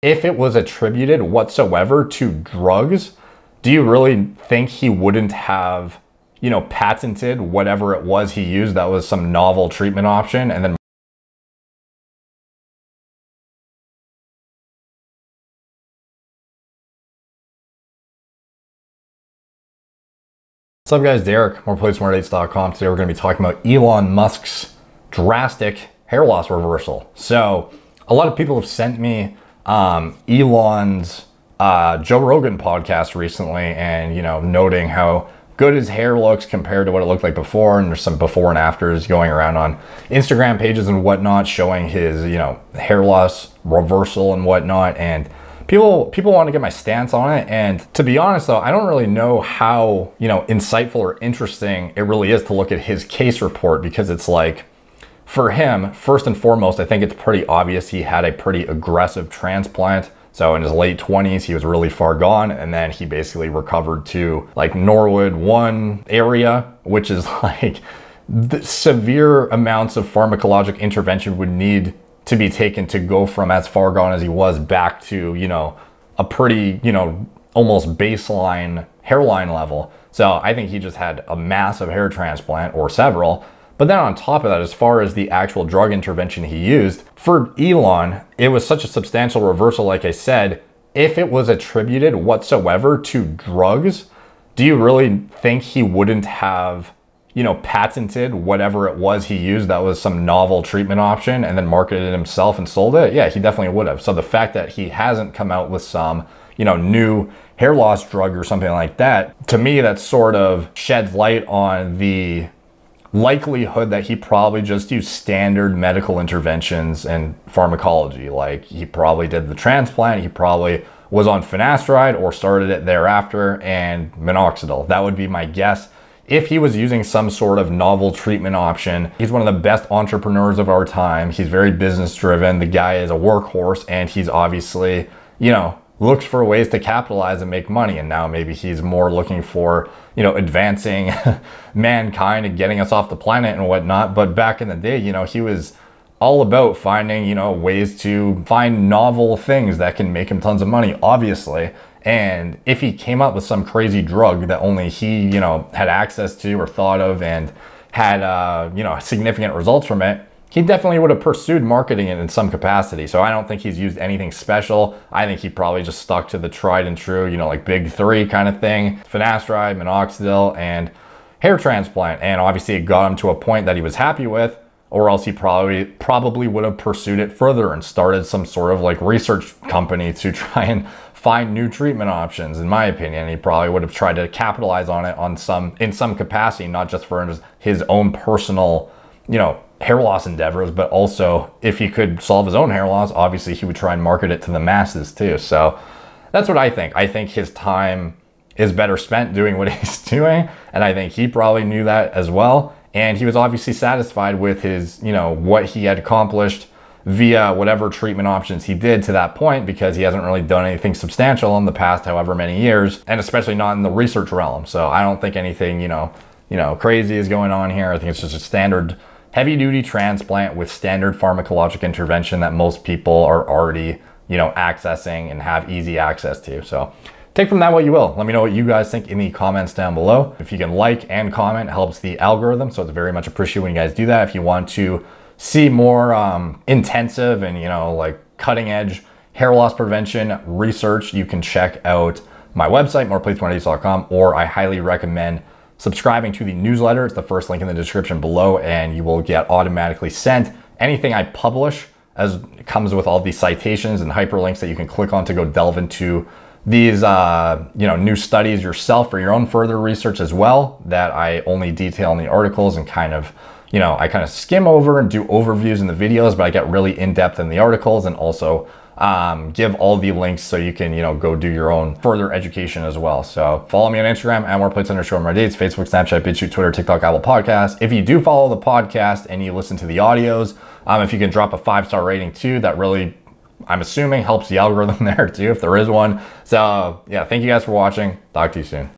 if it was attributed whatsoever to drugs, do you really think he wouldn't have, patented whatever it was he used that was some novel treatment option and then What's up guys, Derek, moreplaysmartdates.com. Today we're going to be talking about Elon Musk's drastic hair loss reversal. So a lot of people have sent me Elon's Joe Rogan podcast recently and, noting how good his hair looks compared to what it looked like before. And there's some before and afters going around on Instagram pages and whatnot showing his, hair loss reversal and whatnot. And People want to get my stance on it, and to be honest though, I don't really know how, insightful or interesting it really is to look at his case report, because it's like, for him, first and foremost, I think it's pretty obvious he had a pretty aggressive transplant. So in his late 20s, he was really far gone, and then he basically recovered to like Norwood 1 area, which is like the severe amounts of pharmacologic intervention would need to be taken to go from as far gone as he was back to, a pretty, almost baseline hairline level. So I think he just had a massive hair transplant or several. But then on top of that, as far as the actual drug intervention he used, for Elon, it was such a substantial reversal, like I said, if it was attributed whatsoever to drugs, do you really think he wouldn't have patented whatever it was he used that was some novel treatment option and then marketed it himself and sold it? Yeah, he definitely would have. So the fact that he hasn't come out with some, new hair loss drug or something like that, to me, that sort of sheds light on the likelihood that he probably just used standard medical interventions and pharmacology. Like he probably did the transplant, he probably was on finasteride or started it thereafter, and minoxidil. That would be my guess. If he was using some sort of novel treatment option. He's one of the best entrepreneurs of our time. He's very business driven. The guy is a workhorse, and he's obviously, looks for ways to capitalize and make money. And now maybe he's more looking for, advancing mankind and getting us off the planet and whatnot. But back in the day, he was all about finding, ways to find novel things that can make him tons of money, obviously. And if he came up with some crazy drug that only he, had access to or thought of and had, significant results from it, he definitely would have pursued marketing it in some capacity. So I don't think he's used anything special. I think he probably just stuck to the tried and true, like big three kind of thing: finasteride, minoxidil, and hair transplant. And obviously it got him to a point that he was happy with, or else he probably would have pursued it further and started some sort of like research company to try and find new treatment options. In my opinion, he probably would have tried to capitalize on it in some capacity, not just for his own personal, hair loss endeavors, but also if he could solve his own hair loss, obviously he would try and market it to the masses too. So that's what I think. I think his time is better spent doing what he's doing, and I think he probably knew that as well. And he was obviously satisfied with his, what he had accomplished via whatever treatment options he did to that point, because he hasn't really done anything substantial in the past however many years, and especially not in the research realm. So I don't think anything, crazy is going on here. I think it's just a standard heavy duty transplant with standard pharmacologic intervention that most people are already, accessing and have easy access to. So take from that what you will. Let me know what you guys think in the comments down below. If you can like and comment, it helps the algorithm. So it's very much appreciated when you guys do that. If you want to see more intensive and, like cutting edge hair loss prevention research, you can check out my website, moreplaysmartdates.com, or I highly recommend subscribing to the newsletter. It's the first link in the description below, and you will get automatically sent anything I publish, as it comes with all these citations and hyperlinks that you can click on to go delve into these new studies yourself for your own further research as well, that I only detail in the articles and kind of, I kind of skim over and do overviews in the videos, but I get really in-depth in the articles, and also give all the links so you can, go do your own further education as well. So follow me on Instagram at moreplates_mardates, Facebook, Snapchat, BitChute, Twitter, TikTok, Apple Podcasts. If you do follow the podcast and you listen to the audios, if you can drop a 5-star rating too, that really, I'm assuming, helps the algorithm there too, if there is one. So yeah, thank you guys for watching. Talk to you soon.